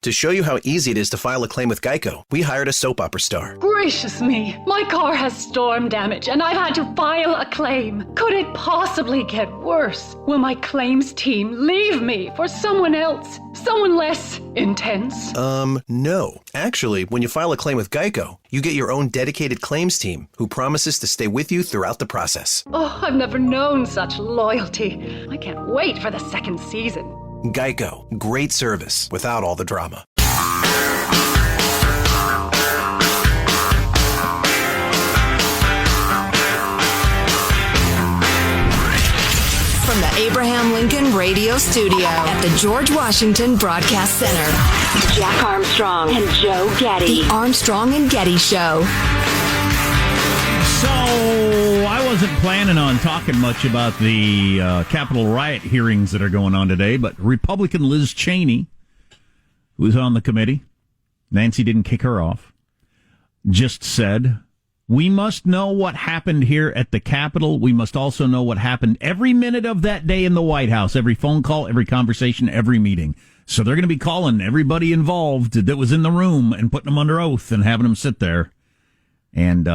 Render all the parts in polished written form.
To show you how easy it is to file a claim with Geico, we hired a soap opera star. Gracious me, my car has storm damage and I've had to file a claim. Could it possibly get worse? Will my claims team leave me for someone else? Someone less intense? No. Actually, when you file a claim with Geico, you get your own dedicated claims team who promises to stay with you throughout the process. Oh, I've never known such loyalty. I can't wait for the second season. Geico. Great service without all the drama. From the Abraham Lincoln Radio Studio at the George Washington Broadcast Center, Jack Armstrong and Joe Getty. The Armstrong and Getty Show. So, I wasn't planning on talking much about the Capitol riot hearings that are going on today, but Republican Liz Cheney, who's on the committee, Nancy didn't kick her off, just said, we must know what happened here at the Capitol. We must also know what happened every minute of that day in the White House, every phone call, every conversation, every meeting. So they're going to be calling everybody involved that was in the room and putting them under oath and having them sit there. And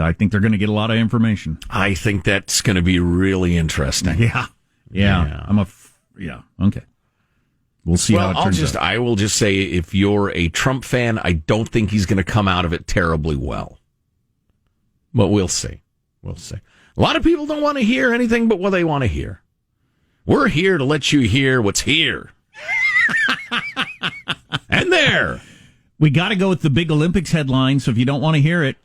I think they're going to get a lot of information. I think that's going to be really interesting. Yeah. Okay. We'll see how it turns out. I will just say, if you're a Trump fan, I don't think he's going to come out of it terribly well. But we'll see. We'll see. A lot of people don't want to hear anything but what they want to hear. We're here to let you hear what's here. And there. We got to go with the big Olympics headline, so if you don't want to hear it,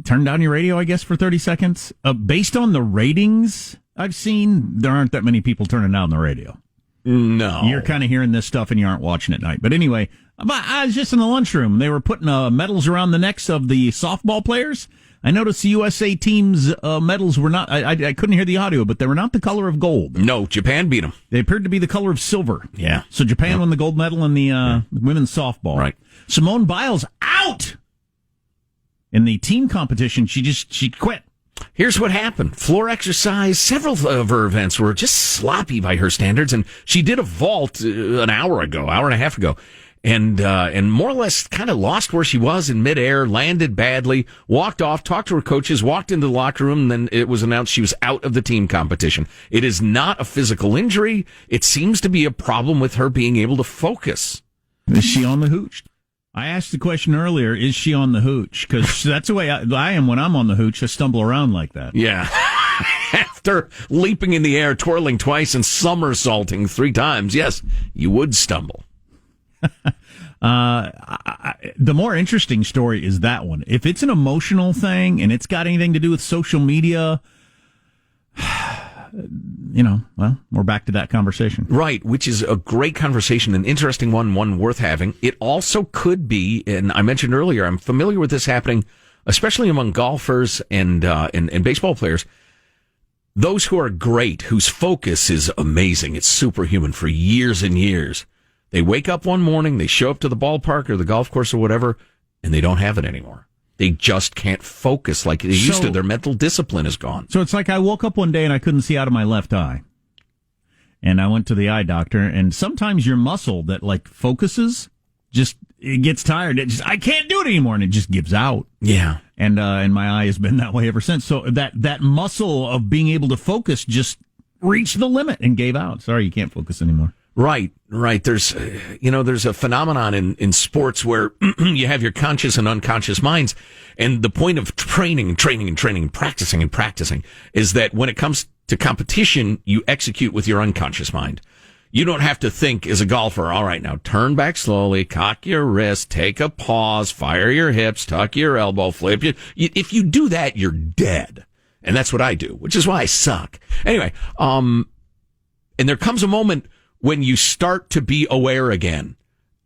turn down your radio, I guess, for 30 seconds. Based on the ratings I've seen, there aren't that many people turning down the radio. No. You're kind of hearing this stuff and you aren't watching at night. But anyway, I was just in the lunchroom. They were putting medals around the necks of the softball players. I noticed the USA team's medals were not, I couldn't hear the audio, but they were not the color of gold. No, Japan beat them. They appeared to be the color of silver. Yeah. So Japan won the gold medal in the women's softball. Right. Simone Biles out in the team competition. She quit. Here's what happened. Floor exercise, several of her events were just sloppy by her standards, and she did a vault an hour and a half ago. And more or less kind of lost where she was in midair, landed badly, walked off, talked to her coaches, walked into the locker room, and then it was announced she was out of the team competition. It is not a physical injury. It seems to be a problem with her being able to focus. Is she on the hooch? I asked the question earlier, is she on the hooch? Because that's the way I am when I'm on the hooch. I stumble around like that. Yeah. After leaping in the air, twirling twice, and somersaulting 3 times, yes, you would stumble. The more interesting story is that one. If it's an emotional thing and it's got anything to do with social media, we're back to that conversation. Right, which is a great conversation, an interesting one worth having. It also could be, and I mentioned earlier, I'm familiar with this happening, especially among golfers and baseball players. Those who are great, whose focus is amazing, it's superhuman for years and years. They wake up one morning, they show up to the ballpark or the golf course or whatever, and they don't have it anymore. They just can't focus like they used to. Their mental discipline is gone. So it's like I woke up one day and I couldn't see out of my left eye. And I went to the eye doctor, and sometimes your muscle that like focuses it gets tired. I can't do it anymore, and it just gives out. Yeah. And my eye has been that way ever since. So that muscle of being able to focus just reached the limit and gave out. Sorry, you can't focus anymore. Right. There's a phenomenon in sports where you have your conscious and unconscious minds. And the point of training, practicing is that when it comes to competition, you execute with your unconscious mind. You don't have to think as a golfer, all right, now turn back slowly, cock your wrist, take a pause, fire your hips, tuck your elbow, flip you. If you do that, you're dead. And that's what I do, which is why I suck. Anyway, and there comes a moment when you start to be aware again.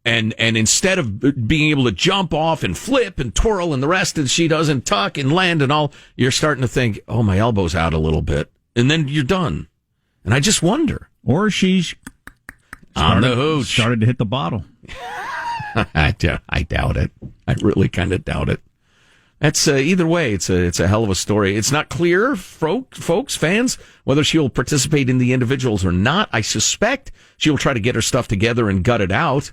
And instead of being able to jump off and flip and twirl and the rest, and she doesn't tuck and land and all, you're starting to think, oh, my elbow's out a little bit. And then you're done. And I just wonder. Or she's on the hooch. Started to hit the bottle. I doubt it. I really kind of doubt it. That's either way. It's a hell of a story. It's not clear, folks, fans, whether she will participate in the individuals or not. I suspect she will try to get her stuff together and gut it out.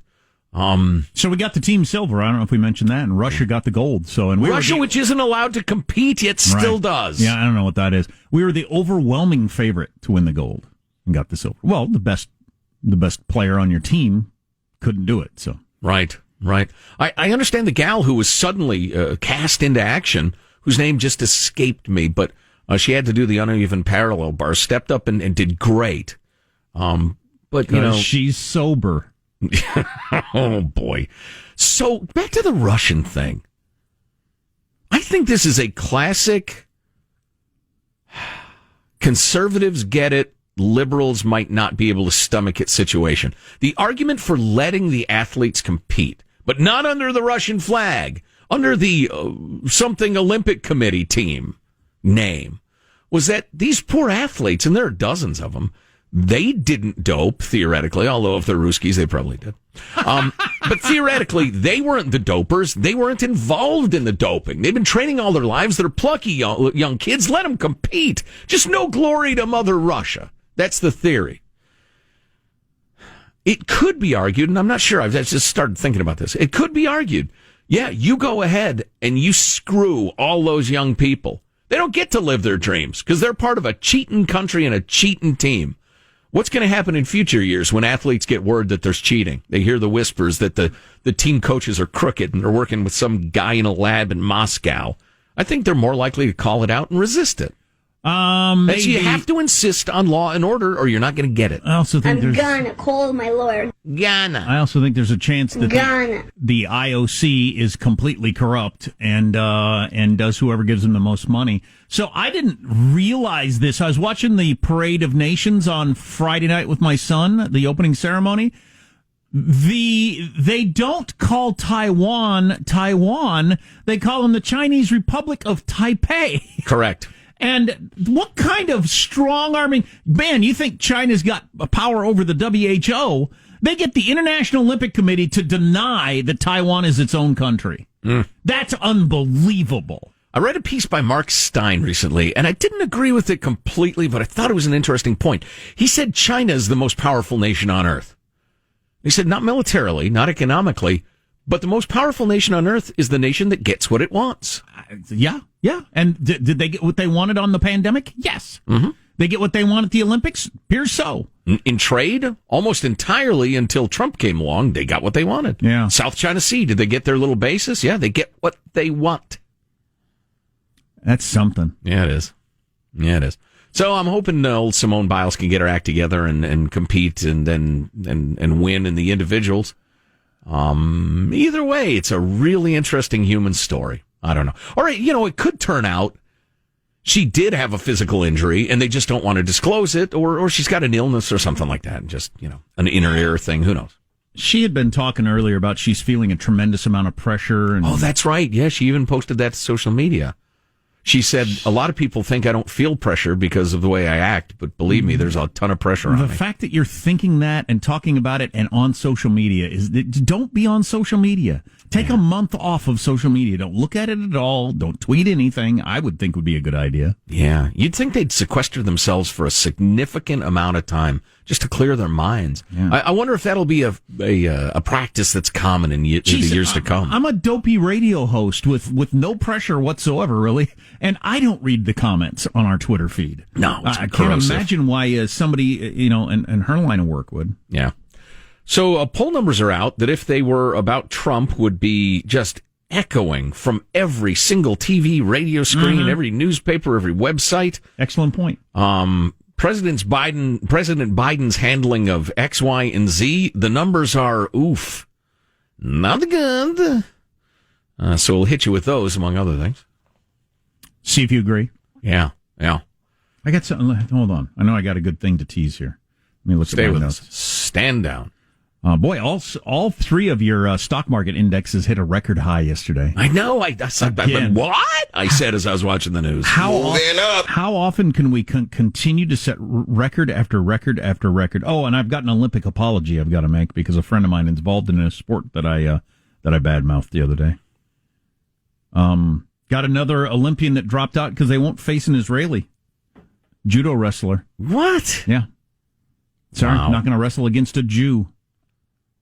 So we got the team silver. I don't know if we mentioned that, and Russia got the gold. So and Russia, which isn't allowed to compete, yet still does. Yeah, I don't know what that is. We were the overwhelming favorite to win the gold and got the silver. Well, the best player on your team couldn't do it. So right. I understand the gal who was suddenly cast into action, whose name just escaped me, but she had to do the uneven parallel bar, stepped up and did great. But she's sober. Oh, boy. So, back to the Russian thing. I think this is a classic conservatives get it, liberals might not be able to stomach it situation. The argument for letting the athletes compete, but not under the Russian flag, under the something Olympic Committee team name, was that these poor athletes, and there are dozens of them, they didn't dope, theoretically, although if they're Ruskies, they probably did. But theoretically, they weren't the dopers. They weren't involved in the doping. They've been training all their lives. They're plucky young kids. Let them compete. Just no glory to Mother Russia. That's the theory. It could be argued, and I'm not sure, I've just started thinking about this. It could be argued, yeah, you go ahead and you screw all those young people. They don't get to live their dreams because they're part of a cheating country and a cheating team. What's going to happen in future years when athletes get word that there's cheating? They hear the whispers that the team coaches are crooked and they're working with some guy in a lab in Moscow. I think they're more likely to call it out and resist it. Maybe. So you have to insist on law and order or you're not going to get it. I also think I'm gonna call my lawyer. Gonna. I also think there's a chance that the IOC is completely corrupt and does whoever gives them the most money. So I didn't realize this. I was watching the Parade of Nations on Friday night with my son, the opening ceremony. They don't call Taiwan. They call them the Chinese Republic of Taipei. Correct. And what kind of strong-arming... Man, you think China's got a power over the WHO? They get the International Olympic Committee to deny that Taiwan is its own country. That's unbelievable. I read a piece by Mark Stein recently, and I didn't agree with it completely, but I thought it was an interesting point. He said China is the most powerful nation on Earth. He said not militarily, not economically, but the most powerful nation on Earth is the nation that gets what it wants. Yeah. And did they get what they wanted on the pandemic? Yes. Mm-hmm. They get what they want at the Olympics? Here's so. In trade, almost entirely until Trump came along, they got what they wanted. Yeah. South China Sea, did they get their little bases? Yeah, they get what they want. That's something. Yeah, it is. So I'm hoping old Simone Biles can get her act together and compete and win in the individuals. Either way, it's a really interesting human story. I don't know. Or, it could turn out she did have a physical injury and they just don't want to disclose it, or she's got an illness or something like that. And just, an inner ear thing. Who knows? She had been talking earlier about she's feeling a tremendous amount of pressure. Oh, that's right. Yeah, she even posted that to social media. She said, a lot of people think I don't feel pressure because of the way I act, but believe me, there's a ton of pressure on me. The fact that you're thinking that and talking about it and on social media don't be on social media. Take a month off of social media. Don't look at it at all. Don't tweet anything. I would think would be a good idea. Yeah. You'd think they'd sequester themselves for a significant amount of time just to clear their minds. Yeah. I wonder if that'll be a practice that's common in the years to come. I'm a dopey radio host with no pressure whatsoever, really. And I don't read the comments on our Twitter feed. No, I can't imagine why somebody, in her line of work would. Yeah. So poll numbers are out that if they were about Trump would be just echoing from every single TV, radio screen, every newspaper, every website. Excellent point. President Biden's handling of X, Y, and Z, the numbers are not good. So we'll hit you with those, among other things. See if you agree. Yeah. I got something. Hold on. I know I got a good thing to tease here. Let me look Stay at my with notes. us. Stand down. Boy, all three of your stock market indexes hit a record high yesterday. I know. What? I said as I was watching the news. How often can we continue to set record after record after record? Oh, and I've got an Olympic apology I've got to make because a friend of mine involved in a sport that I badmouthed the other day. Got another Olympian that dropped out because they won't face an Israeli judo wrestler. What? Yeah. Sorry, not going to wrestle against a Jew.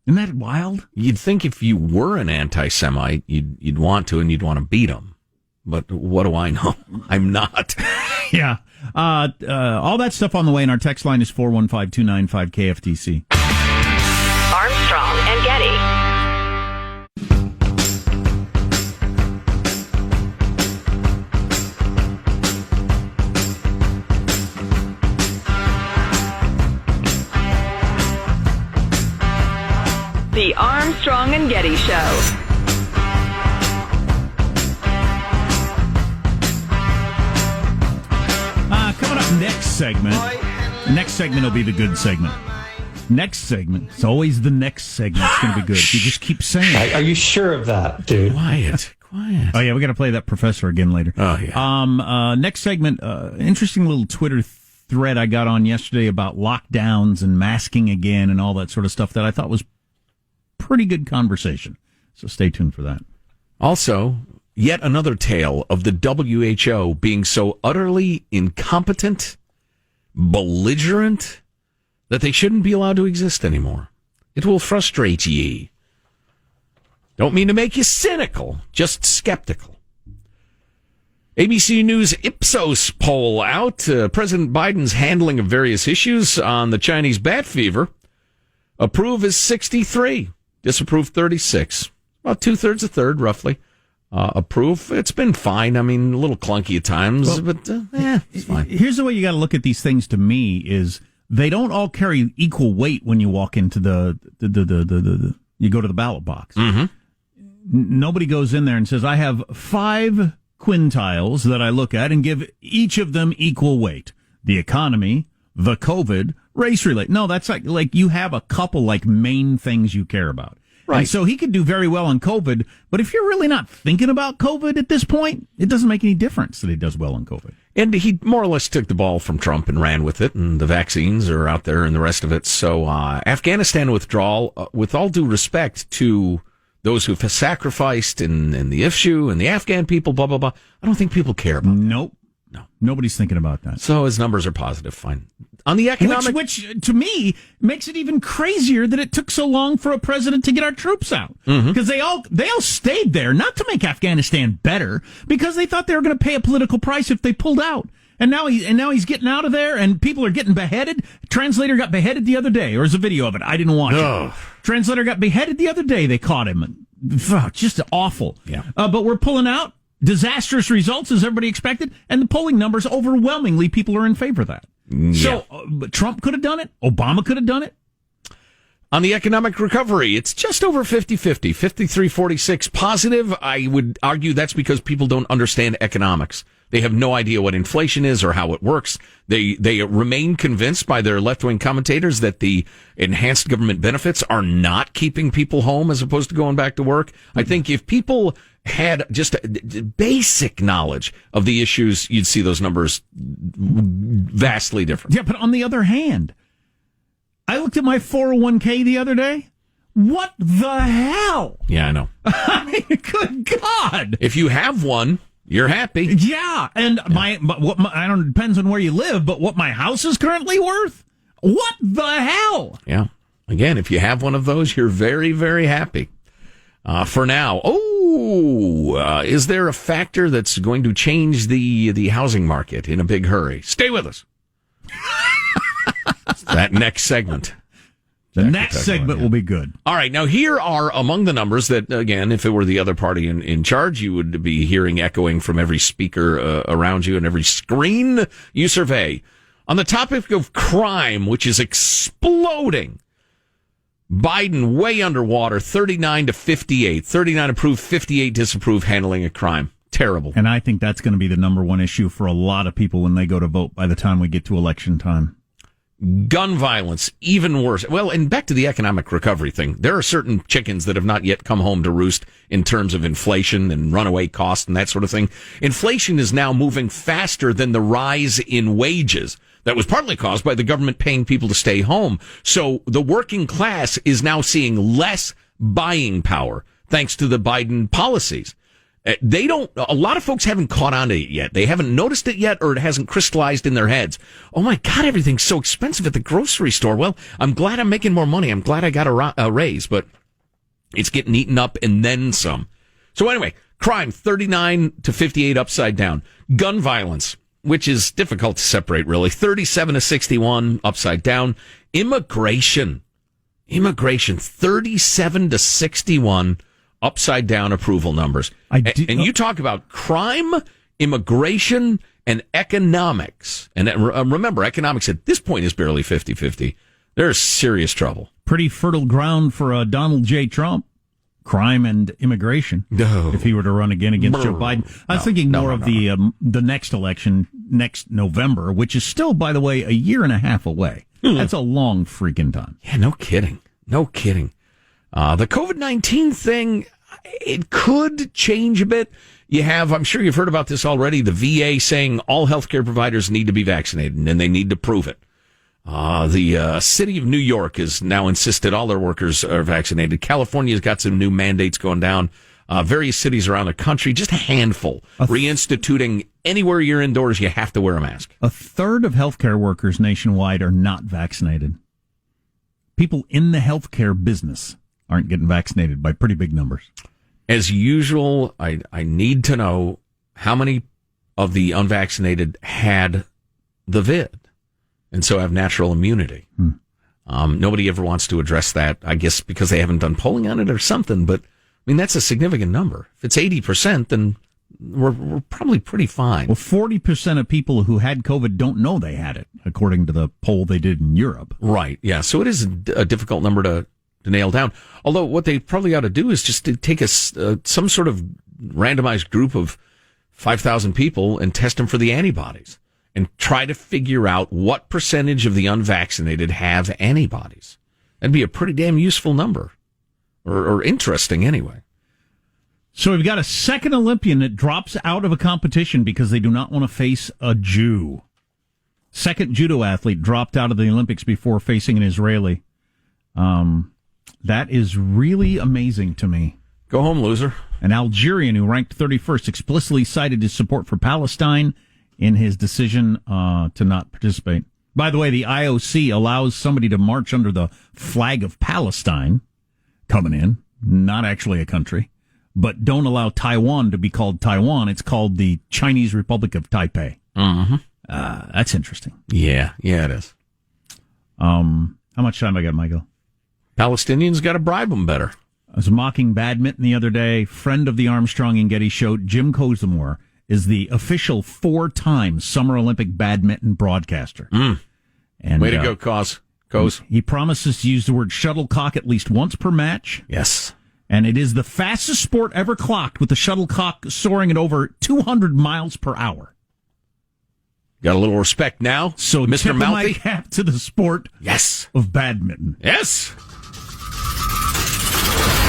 Isn't that wild? You'd think if you were an anti-Semite, you'd want to, and you'd want to beat them. But what do I know? I'm not. Yeah. All that stuff on the way, and our text line is 415-295-KFTC. Armstrong and Getty. The Armstrong and Getty Show. Coming up next segment. Next segment will be the good segment. Next segment. It's always the next segment. It's going to be good. If you just keep saying it. Are you sure of that, dude? Quiet. Oh, yeah, we got to play that professor again later. Oh, yeah. Next segment, interesting little Twitter thread I got on yesterday about lockdowns and masking again and all that sort of stuff that I thought was pretty good conversation. So stay tuned for that. Also, yet another tale of the WHO being so utterly incompetent, belligerent, that they shouldn't be allowed to exist anymore. It will frustrate ye. Don't mean to make you cynical, just skeptical. ABC News Ipsos poll out. President Biden's handling of various issues on the Chinese bat fever. Approve is 63. Disapprove 36. About two-thirds, a third, roughly. Approve, it's been fine. I mean, a little clunky at times, but it's fine. Here's the way you got to look at these things to me is they don't all carry equal weight when you walk into you go to the ballot box. Mm-hmm. Nobody goes in there and says, I have 5 quintiles that I look at and give each of them equal weight. The economy, the COVID, race relate. No, that's like you have a couple like main things you care about. Right. And so he could do very well on COVID, but if you're really not thinking about COVID at this point, it doesn't make any difference that he does well on COVID. And he more or less took the ball from Trump and ran with it, and the vaccines are out there and the rest of it. So Afghanistan withdrawal, with all due respect to those who've sacrificed in the issue and the Afghan people, blah, blah, blah, I don't think people care about that. Nope. No. Nobody's thinking about that. So his numbers are positive, fine. On the economic... Which to me, makes it even crazier that it took so long for a president to get our troops out. Because they all stayed there, not to make Afghanistan better, because they thought they were going to pay a political price if they pulled out. And now he's getting out of there, and people are getting beheaded. Translator got beheaded the other day. Or there's a video of it. I didn't watch it. Translator got beheaded the other day. They caught him. Just awful. Yeah. But we're pulling out. Disastrous results, as everybody expected, and the polling numbers, overwhelmingly, people are in favor of that. Yeah. So Trump could have done it. Obama could have done it. On the economic recovery, it's just over 50-50, 53-46 positive. I would argue that's because people don't understand economics. They have no idea what inflation is or how it works. They remain convinced by their left-wing commentators that the enhanced government benefits are not keeping people home as opposed to going back to work. I think if people had just a basic knowledge of the issues, you'd see those numbers vastly different. Yeah, but on the other hand, I looked at my 401k the other day. What the hell? Yeah, I know. I mean, good God. If you have one, you're happy. Yeah, and I don't know, depends on where you live, but what my house is currently worth? What the hell? Yeah. Again, if you have one of those, you're very, very happy. For now. Is there a factor that's going to change the housing market in a big hurry? Stay with us. That next segment. The next segment will be good. All right. Now, here are among the numbers that, again, if it were the other party in charge, you would be hearing echoing from every speaker around you and every screen you survey. On the topic of crime, which is exploding, Biden way underwater, 39-58. 39 approve, 58 disapprove handling a crime. Terrible. And I think that's going to be the number one issue for a lot of people when they go to vote by the time we get to election time. Gun violence, even worse. Well, and back to the economic recovery thing. There are certain chickens that have not yet come home to roost in terms of inflation and runaway costs and that sort of thing. Inflation is now moving faster than the rise in wages. That was partly caused by the government paying people to stay home. So the working class is now seeing less buying power thanks to the Biden policies. A lot of folks haven't caught on to it yet. They haven't noticed it yet, or it hasn't crystallized in their heads. Oh my God, everything's so expensive at the grocery store. Well, I'm glad I'm making more money. I'm glad I got a raise, but it's getting eaten up and then some. So anyway, crime 39 to 58 upside down. Gun violence, which is difficult to separate really, 37 to 61 upside down. Immigration 37 to 61 upside down approval numbers. And you talk about crime, immigration, and economics. And remember, economics at this point is barely 50-50. There's serious trouble. Pretty fertile ground for Donald J. Trump. Crime and immigration. No. If he were to run again against Joe Biden. I was thinking more of the next election, next November, which is still, by the way, a year and a half away. That's a long freaking time. Yeah, no kidding. The COVID-19 thing, it could change a bit. I'm sure you've heard about this already, the VA saying all healthcare providers need to be vaccinated, and they need to prove it. The city of New York has now insisted all their workers are vaccinated. California's got some new mandates going down. Various cities around the country, just a handful, reinstituting anywhere you're indoors, you have to wear a mask. A third of healthcare workers nationwide are not vaccinated. People in the healthcare business aren't getting vaccinated by pretty big numbers. As usual, I need to know how many of the unvaccinated had the vid and so have natural immunity. Nobody ever wants to address that, I guess, because they haven't done polling on it or something. But, I mean, that's a significant number. If it's 80%, then we're probably pretty fine. Well, 40% of people who had COVID don't know they had it, according to the poll they did in Europe. Right, yeah. So it is a difficult number to nail down. Although what they probably ought to do is just to take some sort of randomized group of 5,000 people and test them for the antibodies and try to figure out what percentage of the unvaccinated have antibodies. That'd be a pretty damn useful number, or interesting anyway. So we've got a second Olympian that drops out of a competition because they do not want to face a Jew. Second judo athlete dropped out of the Olympics before facing an Israeli. That is really amazing to me. Go home, loser. An Algerian who ranked 31st explicitly cited his support for Palestine in his decision to not participate. By the way, the IOC allows somebody to march under the flag of Palestine coming in, not actually a country, but don't allow Taiwan to be called Taiwan. It's called the Chinese Republic of Taipei. Mm-hmm. That's interesting. Yeah, it is. How much time I got, Michael? Palestinians got to bribe them better. I was mocking badminton the other day. Friend of the Armstrong and Getty show, Jim Kozimor, is the official 4-time Summer Olympic badminton broadcaster. And, way to go, Coz. He promises to use the word shuttlecock at least once per match. Yes. And it is the fastest sport ever clocked, with the shuttlecock soaring at over 200 miles per hour. Got a little respect now, so Mr. Mouthy. My cap to the sport of badminton. Yes.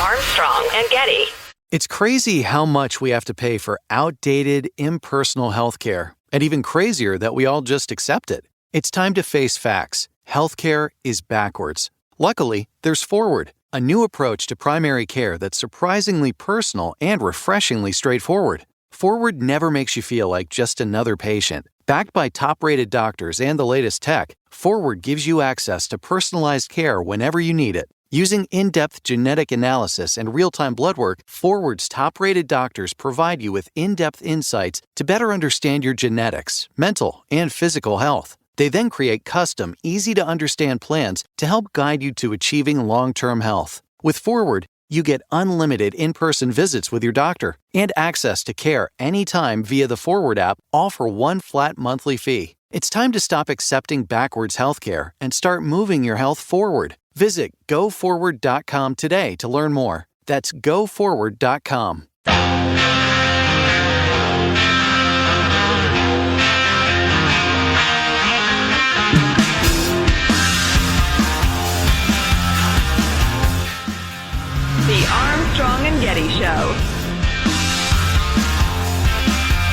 Armstrong and Getty. It's crazy how much we have to pay for outdated, impersonal healthcare, and even crazier that we all just accept it. It's time to face facts. Healthcare is backwards. Luckily, there's Forward, a new approach to primary care that's surprisingly personal and refreshingly straightforward. Forward never makes you feel like just another patient. Backed by top-rated doctors and the latest tech, Forward gives you access to personalized care whenever you need it. Using in-depth genetic analysis and real-time blood work, Forward's top-rated doctors provide you with in-depth insights to better understand your genetics, mental, and physical health. They then create custom, easy-to-understand plans to help guide you to achieving long-term health. With Forward, you get unlimited in-person visits with your doctor and access to care anytime via the Forward app, all for one flat monthly fee. It's time to stop accepting backwards healthcare and start moving your health forward. Visit GoForward.com today to learn more. That's GoForward.com. The Armstrong and Getty Show.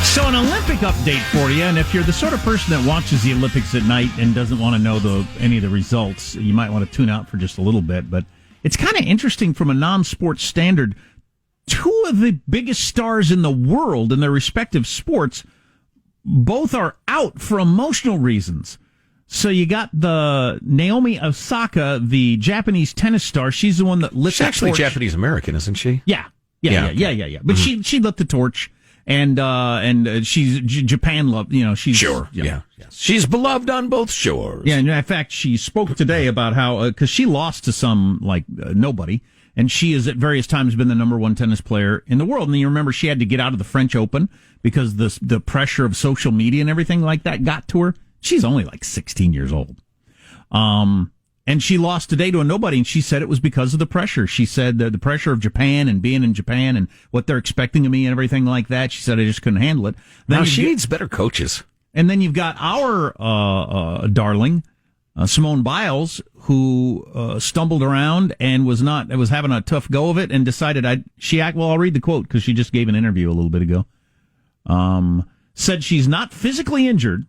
So an Olympic update for you, and if you're the sort of person that watches the Olympics at night and doesn't want to know any of the results, you might want to tune out for just a little bit. But it's kind of interesting from a non-sports standard. two of the biggest stars in the world in their respective sports, both are out for emotional reasons. So you got the Naomi Osaka, the Japanese tennis star. She's the one that lit the torch. She's actually Japanese American, isn't she? Yeah. But she lit the torch, and she's Japan love. She's sure. Yeah. She's beloved on both shores. Yeah, and in fact, she spoke today about how because she lost to some nobody, and she has at various times been the number one tennis player in the world. And you remember she had to get out of the French Open because the pressure of social media and everything like that got to her. She's only 16 years old. And she lost today to a nobody, and she said it was because of the pressure. She said the pressure of Japan and being in Japan and what they're expecting of me and everything like that. She said I just couldn't handle it. Now she needs better coaches. And then you've got our darling, Simone Biles, who stumbled around and was having a tough go of it and decided I'll read the quote because she just gave an interview a little bit ago. Said she's not physically injured.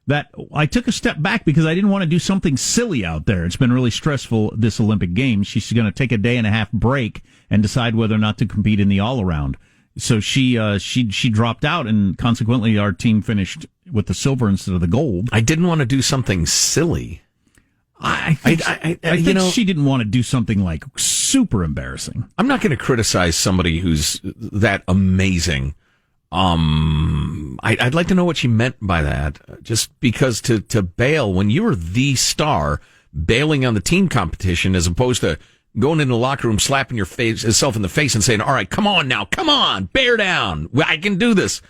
That I took a step back because I didn't want to do something silly out there. It's been really stressful this Olympic Games. She's going to take a day and a half break and decide whether or not to compete in the all-around. So she dropped out, and consequently our team finished with the silver instead of the gold. I didn't want to do something silly. I think she didn't want to do something super embarrassing. I'm not going to criticize somebody who's that amazing. I'd like to know what she meant by that. Just because to bail when you're the star, bailing on the team competition as opposed to going into the locker room, slapping yourself in the face and saying, "All right, come on, bear down. I can do this."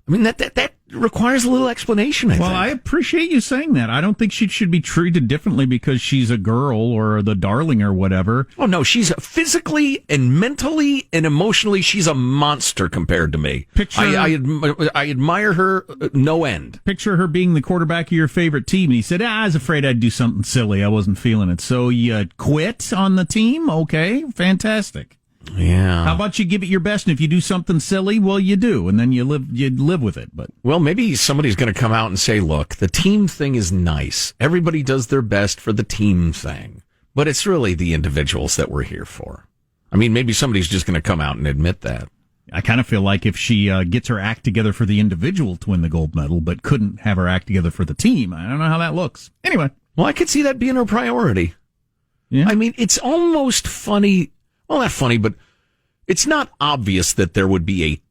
I mean, that requires a little explanation, I think. Well, I appreciate you saying that. I don't think she should be treated differently because she's a girl or the darling or whatever. Oh, no, she's physically and mentally and emotionally, she's a monster compared to me. I admire her no end. Picture her being the quarterback of your favorite team. And he said, I was afraid I'd do something silly. I wasn't feeling it. So you quit on the team? Okay, fantastic. Yeah. How about you give it your best, and if you do something silly, well, you do, and then you live with it. But well, maybe somebody's going to come out and say, "Look, the team thing is nice. Everybody does their best for the team thing, but it's really the individuals that we're here for." I mean, maybe somebody's just going to come out and admit that. I kind of feel like if she gets her act together for the individual to win the gold medal, but couldn't have her act together for the team, I don't know how that looks. Anyway, well, I could see that being her priority. Yeah, I mean, it's almost funny. Well, not funny, but it's not obvious that there would be a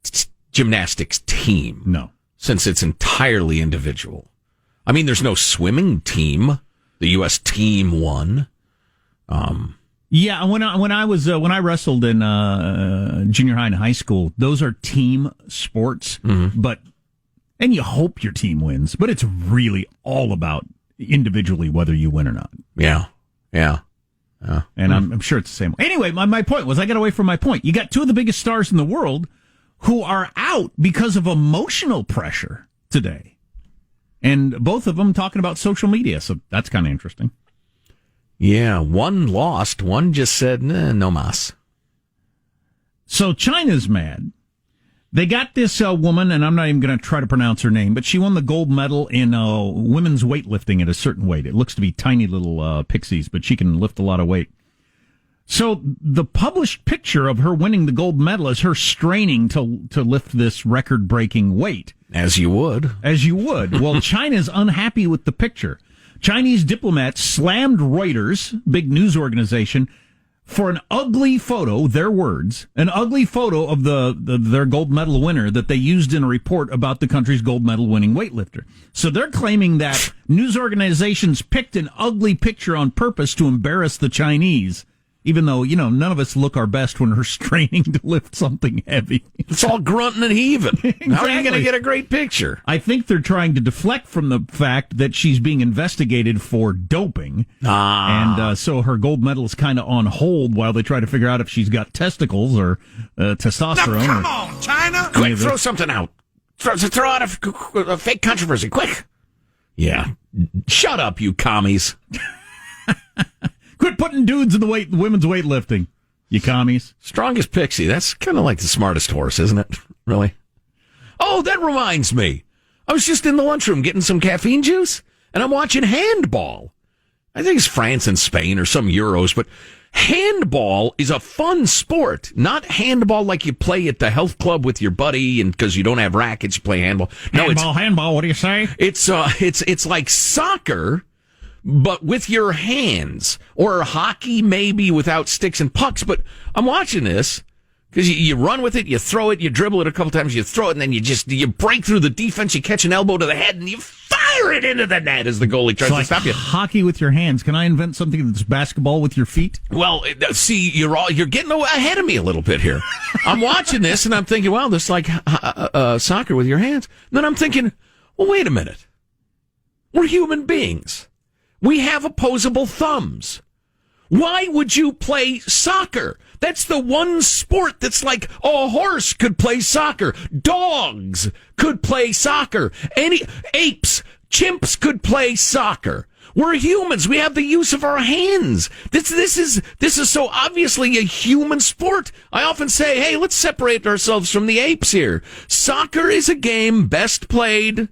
gymnastics team. No. Since it's entirely individual. I mean, there's no swimming team. The U.S. team won. Yeah, when I wrestled in junior high and high school, those are team sports. Mm-hmm. And you hope your team wins, but it's really all about individually whether you win or not. Yeah. And I'm sure it's the same. Anyway, my point was, I got away from my point. You got two of the biggest stars in the world who are out because of emotional pressure today. And both of them talking about social media. So that's kind of interesting. Yeah, one lost. One just said, no mas. So China's mad. They got this woman, and I'm not even going to try to pronounce her name, but she won the gold medal in women's weightlifting at a certain weight. It looks to be tiny little pixies, but she can lift a lot of weight. So the published picture of her winning the gold medal is her straining to lift this record-breaking weight. As you would. Well, China's unhappy with the picture. Chinese diplomats slammed Reuters, big news organization, for an ugly photo, their words, an ugly photo of their gold medal winner that they used in a report about the country's gold medal winning weightlifter. So they're claiming that news organizations picked an ugly picture on purpose to embarrass the Chinese, even though, none of us look our best when we're straining to lift something heavy. It's all grunting and heaving. Exactly. How are you going to get a great picture? I think they're trying to deflect from the fact that she's being investigated for doping. And so her gold medal is kind of on hold while they try to figure out if she's got testicles or testosterone. Now, come on, China! Quick, throw something out. Throw out a fake controversy, quick! Yeah. Shut up, you commies. Quit putting dudes in the women's weightlifting, you commies. Strongest pixie. That's kind of like the smartest horse, isn't it? Really? Oh, that reminds me. I was just in the lunchroom getting some caffeine juice, and I'm watching handball. I think it's France and Spain or some Euros, but handball is a fun sport. Not handball like you play at the health club with your buddy and because you don't have rackets, you play handball. No, handball, what do you say? It's like soccer, but with your hands, or hockey maybe without sticks and pucks. But I'm watching this because you run with it, you throw it, you dribble it a couple times, you throw it, and then you break through the defense, you catch an elbow to the head, and you fire it into the net as the goalie tries to stop you. Hockey with your hands. Can I invent something that's basketball with your feet? Well, see, you're getting ahead of me a little bit here. I'm watching this and I'm thinking, wow, this is like soccer with your hands. And then I'm thinking, well, wait a minute. We're human beings. We have opposable thumbs. Why would you play soccer? That's the one sport that's like a horse could play soccer. Dogs could play soccer. Apes, chimps could play soccer. We're humans. We have the use of our hands. This is so obviously a human sport. I often say, hey, let's separate ourselves from the apes here. Soccer is a game best played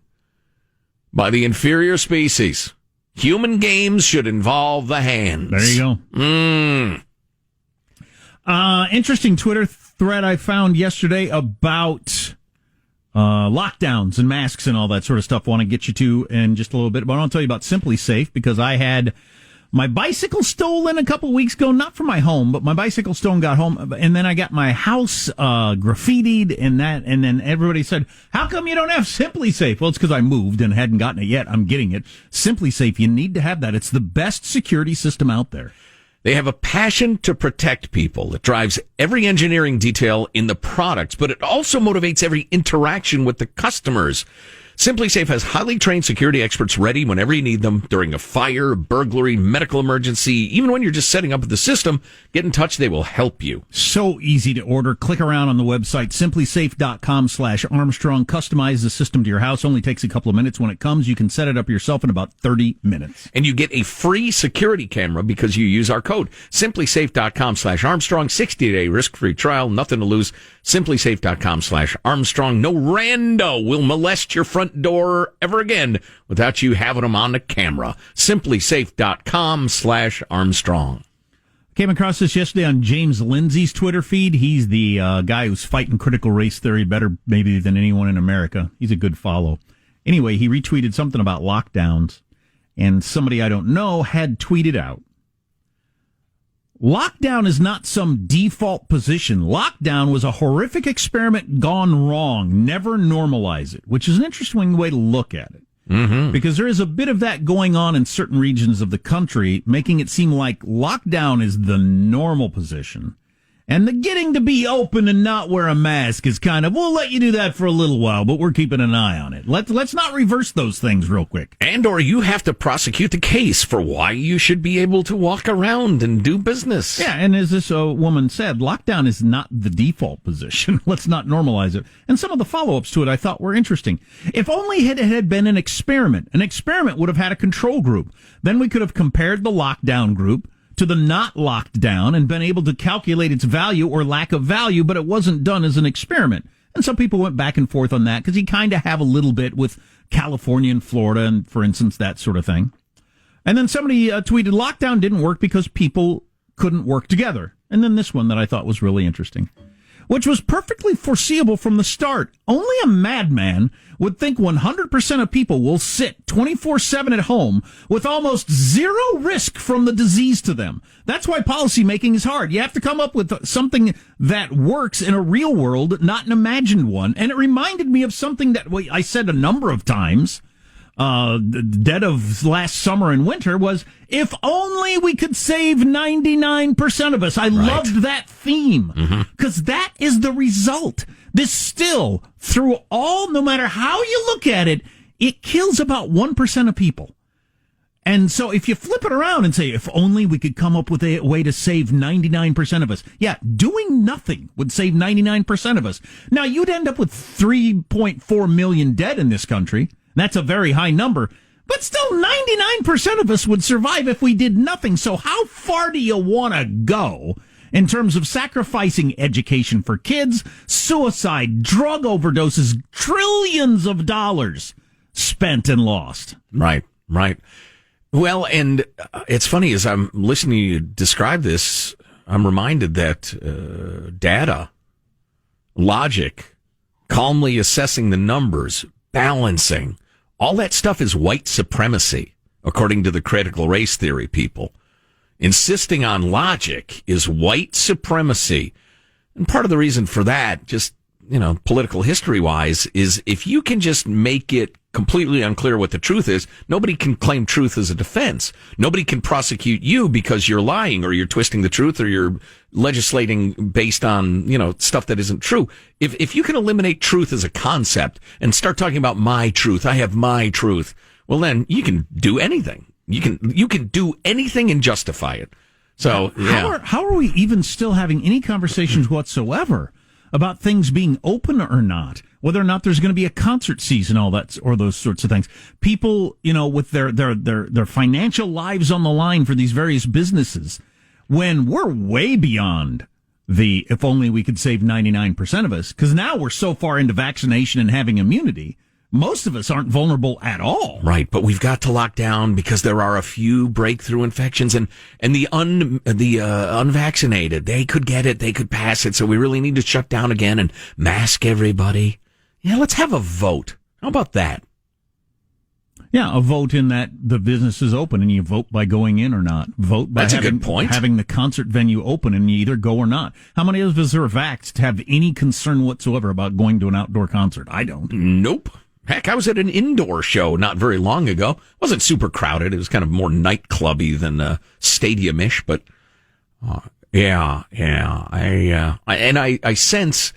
by the inferior species. Human games should involve the hands. There you go. Interesting Twitter thread I found yesterday about lockdowns and masks and all that sort of stuff. I want to get you to in just a little bit, but I want to tell you about Simply Safe because I had my bicycle stolen a couple weeks ago, not from my home, but my bicycle stolen, got home, and then I got my house graffitied and then everybody said, how come you don't have Simply Safe? Well, it's because I moved and hadn't gotten it yet. I'm getting it. Simply Safe, you need to have that. It's the best security system out there. They have a passion to protect people. It drives every engineering detail in the products, but it also motivates every interaction with the customers. Simply Safe has highly trained security experts ready whenever you need them during a fire, burglary, medical emergency. Even when you're just setting up the system, get in touch. They will help you. So easy to order. Click around on the website, simplysafe.com/Armstrong. Customize the system to your house. Only takes a couple of minutes. When it comes, you can set it up yourself in about 30 minutes. And you get a free security camera because you use our code. Simplysafe.com/Armstrong. 60-day risk-free trial. Nothing to lose. Simplysafe.com/Armstrong. No rando will molest your front door ever again without you having them on the camera. Simplysafe.com/Armstrong. Came across this yesterday on James Lindsay's Twitter feed. He's the guy who's fighting critical race theory better maybe than anyone in America. He's a good follow. Anyway, he retweeted something about lockdowns, and somebody I don't know had tweeted out, lockdown is not some default position. Lockdown was a horrific experiment gone wrong. Never normalize it, which is an interesting way to look at it. Mm-hmm. Because there is a bit of that going on in certain regions of the country, making it seem like lockdown is the normal position. And the getting to be open and not wear a mask is kind of, we'll let you do that for a little while, but we're keeping an eye on it. Let's not reverse those things real quick. And or you have to prosecute the case for why you should be able to walk around and do business. Yeah, and as this woman said, lockdown is not the default position. Let's not normalize it. And some of the follow-ups to it I thought were interesting. If only it had been an experiment would have had a control group. Then we could have compared the lockdown group to the not locked down and been able to calculate its value or lack of value, but it wasn't done as an experiment. And some people went back and forth on that because you kind of have a little bit with California and Florida and, for instance, that sort of thing. And then somebody tweeted, lockdown didn't work because people couldn't work together. And then this one that I thought was really interesting, which was perfectly foreseeable from the start. Only a madman would think 100% of people will sit 24/7 at home with almost zero risk from the disease to them. That's why policymaking is hard. You have to come up with something that works in a real world, not an imagined one. And it reminded me of something that I said a number of times, dead of last summer and winter, was if only we could save 99% of us. I loved that theme because that is the result. This still, through all, no matter how you look at it, it kills about 1% of people. And so if you flip it around and say, if only we could come up with a way to save 99% of us. Yeah, doing nothing would save 99% of us. Now, you'd end up with 3.4 million dead in this country. That's a very high number. But still, 99% of us would survive if we did nothing. So how far do you want to go in terms of sacrificing education for kids, suicide, drug overdoses, trillions of dollars spent and lost? Right. Well, and it's funny, as I'm listening to you describe this, I'm reminded that data, logic, calmly assessing the numbers, balancing, all that stuff is white supremacy, according to the critical race theory people. Insisting on logic is white supremacy. And part of the reason for that, just, political history-wise, is if you can just make it completely unclear what the truth is, nobody can claim truth as a defense. Nobody can prosecute you because you're lying or you're twisting the truth or you're legislating based on, stuff that isn't true. If you can eliminate truth as a concept and start talking about my truth, I have my truth, well, then you can do anything. You can do anything and justify it. So, yeah. How are we even still having any conversations whatsoever about things being open or not? Whether or not there's going to be a concert season, all that, or those sorts of things. People, with their financial lives on the line for these various businesses, when we're way beyond the if only we could save 99% of us, because now we're so far into vaccination and having immunity, most of us aren't vulnerable at all. Right, but we've got to lock down because there are a few breakthrough infections, and the unvaccinated, they could get it, they could pass it, so we really need to shut down again and mask everybody. Yeah, let's have a vote. How about that? Yeah, a vote in that the business is open and you vote by going in or not. Vote by a good point. Having the concert venue open and you either go or not. How many of us are vaxxed to have any concern whatsoever about going to an outdoor concert? I don't. Nope. Heck, I was at an indoor show not very long ago. It wasn't super crowded. It was kind of more nightclubby than stadium-ish, but I sense,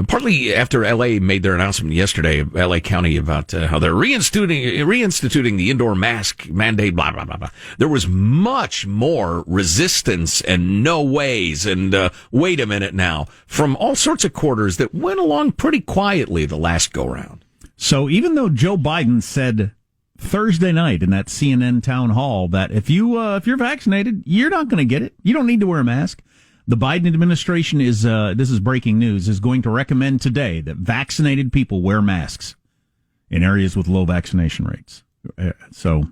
partly after L.A. made their announcement yesterday, L.A. County, about how they're reinstituting the indoor mask mandate, blah, blah, blah, blah. There was much more resistance and no ways and wait a minute now from all sorts of quarters that went along pretty quietly the last go-round. So even though Joe Biden said Thursday night in that CNN town hall that if you're vaccinated, you're not going to get it. You don't need to wear a mask. The Biden administration is, this is breaking news, is going to recommend today that vaccinated people wear masks in areas with low vaccination rates. So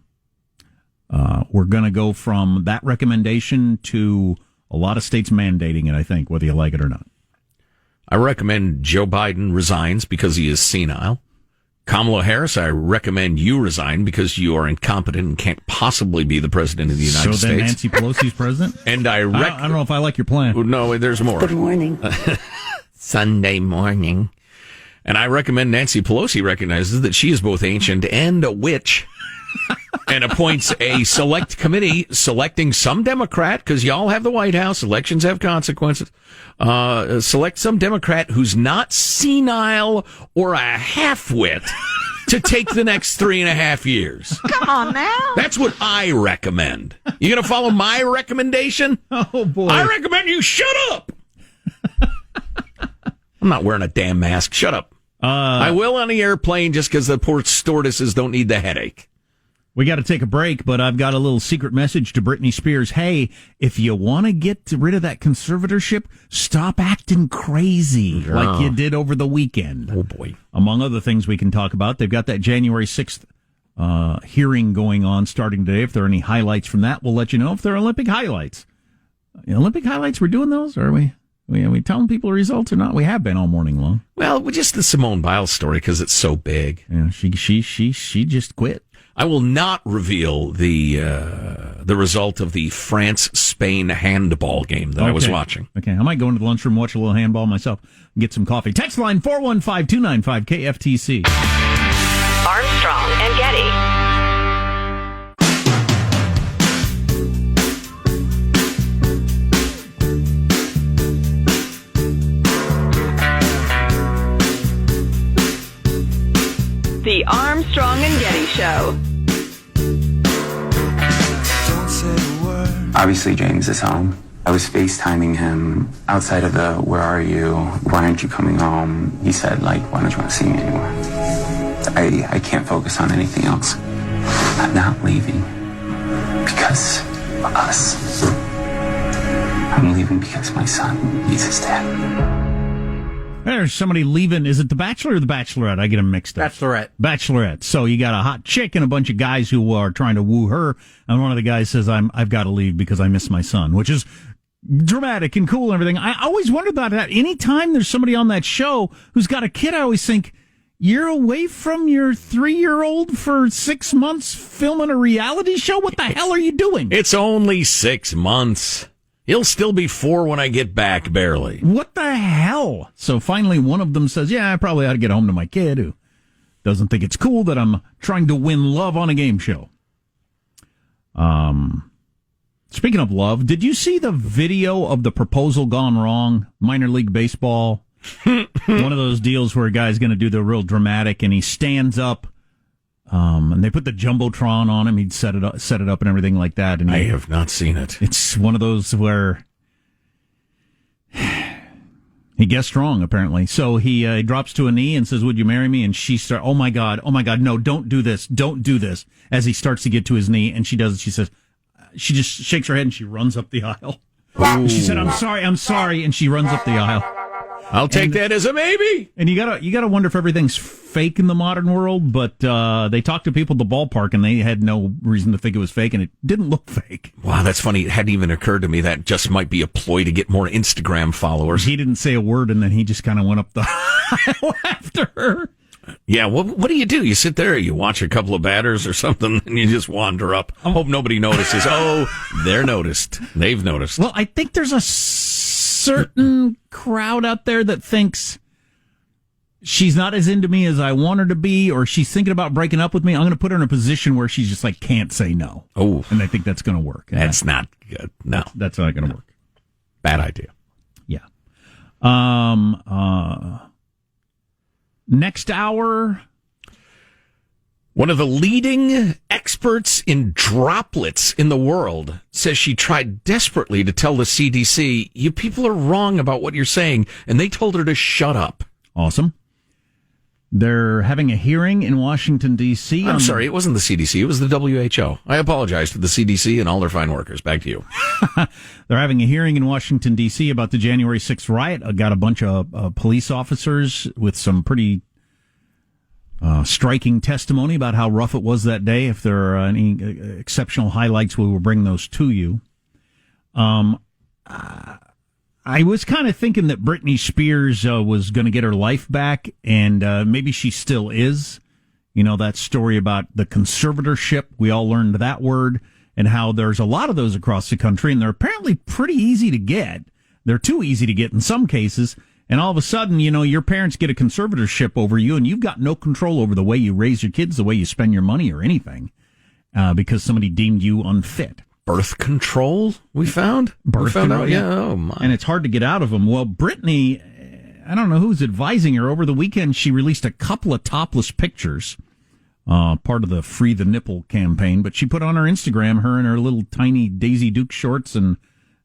we're going to go from that recommendation to a lot of states mandating it, I think, whether you like it or not. I recommend Joe Biden resigns because he is senile. Kamala Harris, I recommend you resign because you are incompetent and can't possibly be the president of the United States. So then Nancy Pelosi's president? And I don't know if I like your plan. No, there's more. Good morning. Sunday morning. And I recommend Nancy Pelosi recognizes that she is both ancient and a witch and appoints a select committee selecting some Democrat, because y'all have the White House, elections have consequences, select some Democrat who's not senile or a half-wit to take the next 3.5 years. Come on now. That's what I recommend. You going to follow my recommendation? Oh, boy. I recommend you shut up. I'm not wearing a damn mask. Shut up. I will on the airplane just because the poor stewardesses don't need the headache. We got to take a break, but I've got a little secret message to Britney Spears. Hey, if you want to get rid of that conservatorship, stop acting crazy like you did over the weekend. Oh, boy. Among other things we can talk about, they've got that January 6th hearing going on starting today. If there are any highlights from that, we'll let you know. If there are Olympic highlights. Olympic highlights, we're doing those? Or are we telling people the results or not? We have been all morning long. Well, just the Simone Biles story because it's so big. Yeah, she just quit. I will not reveal the result of the France-Spain handball game that I was watching. Okay, I might go into the lunchroom, watch a little handball myself, and get some coffee. Text line 415-295-KFTC. Armstrong and Getty. The Armstrong and Getty Show. Obviously, James is home. I was FaceTiming him outside of the, where are you? Why aren't you coming home? He said, why don't you want to see me anymore? I can't focus on anything else. I'm not leaving because of us. I'm leaving because my son needs his dad. There's somebody leaving. Is it The Bachelor or The Bachelorette? I get them mixed up. Bachelorette. So you got a hot chick and a bunch of guys who are trying to woo her, and one of the guys says, I've got to leave because I miss my son, which is dramatic and cool and everything. I always wondered about that. Anytime there's somebody on that show who's got a kid, I always think, you're away from your 3-year-old for 6 months filming a reality show? What the hell are you doing? It's only 6 months. He'll still be 4 when I get back, barely. What the hell? So finally one of them says, I probably ought to get home to my kid who doesn't think it's cool that I'm trying to win love on a game show. Speaking of love, did you see the video of the proposal gone wrong? Minor League Baseball. One of those deals where a guy's going to do the real dramatic and he stands up, and they put the Jumbotron on him. He'd set it up and everything like that. And I have not seen it. It's one of those where he guessed wrong, apparently. So he drops to a knee and says, "Would you marry me?" And she starts, oh my God, no, don't do this. As he starts to get to his knee, and she does it. She says, she just shakes her head and she runs up the aisle. She said, I'm sorry. And she runs up the aisle. I'll take that as a maybe. And you gotta wonder if everything's fake in the modern world, but they talked to people at the ballpark and they had no reason to think it was fake, and it didn't look fake. Wow, that's funny. It hadn't even occurred to me that just might be a ploy to get more Instagram followers. He didn't say a word, and then he just kind of went up the aisle after her. Yeah, what do? You sit there, you watch a couple of batters or something, and you just wander up. Hope nobody notices. Oh, they're noticed. They've noticed. Well, I think there's a certain crowd out there that thinks she's not as into me as I want her to be, or she's thinking about breaking up with me. I'm going to put her in a position where she's just like can't say no. Oh, and I think that's going to work. That's not good. No, that's not going to work. Bad idea. Yeah. Next hour, one of the leading experts in droplets in the world says she tried desperately to tell the CDC, you people are wrong about what you're saying, and they told her to shut up. Awesome. They're having a hearing in Washington, D.C. I'm sorry, it wasn't the CDC, it was the WHO. I apologize to the CDC and all their fine workers. Back to you. They're having a hearing in Washington, D.C. about the January 6th riot. I got a bunch of police officers with some pretty striking testimony about how rough it was that day. If there are any exceptional highlights, we will bring those to you. I was kind of thinking that Britney Spears was going to get her life back, and maybe she still is. You know, that story about the conservatorship, we all learned that word, and how there's a lot of those across the country, and they're apparently pretty easy to get. They're too easy to get in some cases, and all of a sudden, you know, your parents get a conservatorship over you, and you've got no control over the way you raise your kids, the way you spend your money, or anything, because somebody deemed you unfit. Birth control, we found? Birth control, out? Yeah, oh my. And it's hard to get out of them. Well, Britney, I don't know who's advising her. Over the weekend, she released a couple of topless pictures, part of the Free the Nipple campaign, but she put on her Instagram, her in her little tiny Daisy Duke shorts and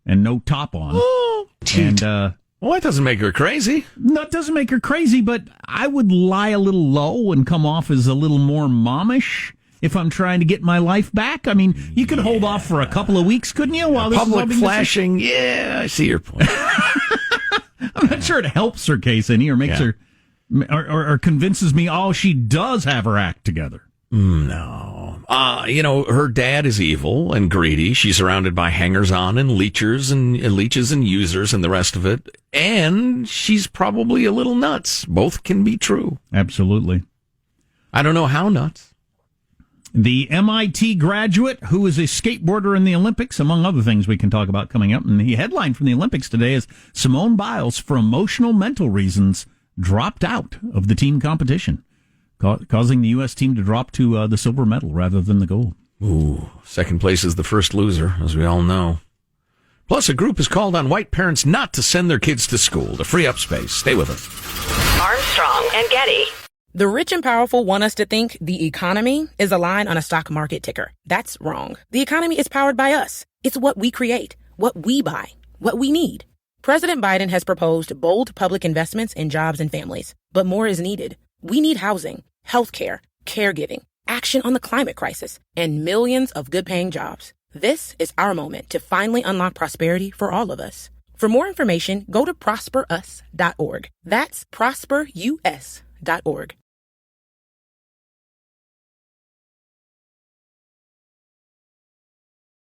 no top on. Oh, and well, that doesn't make her crazy. No, it doesn't make her crazy, but I would lie a little low and come off as a little more momish if I'm trying to get my life back. I mean, you could hold off for a couple of weeks, couldn't you? While this public flashing, yeah, I see your point. I'm not sure it helps her case any or makes her, or convinces me, she does have her act together. No. You know, her dad is evil and greedy. She's surrounded by hangers-on and leeches and users and the rest of it. And she's probably a little nuts. Both can be true. Absolutely. I don't know how nuts. The MIT graduate who is a skateboarder in the Olympics, among other things we can talk about coming up. And the headline from the Olympics today is Simone Biles, for emotional mental reasons, dropped out of the team competition, causing the U.S. team to drop to the silver medal rather than the gold. Ooh, second place is the first loser, as we all know. Plus, a group has called on white parents not to send their kids to school to free up space. Stay with us. Armstrong and Getty. The rich and powerful want us to think the economy is a line on a stock market ticker. That's wrong. The economy is powered by us. It's what we create, what we buy, what we need. President Biden has proposed bold public investments in jobs and families, but more is needed. We need housing, healthcare, caregiving, action on the climate crisis, and millions of good-paying jobs. This is our moment to finally unlock prosperity for all of us. For more information, go to prosperus.org. That's prosperus.org.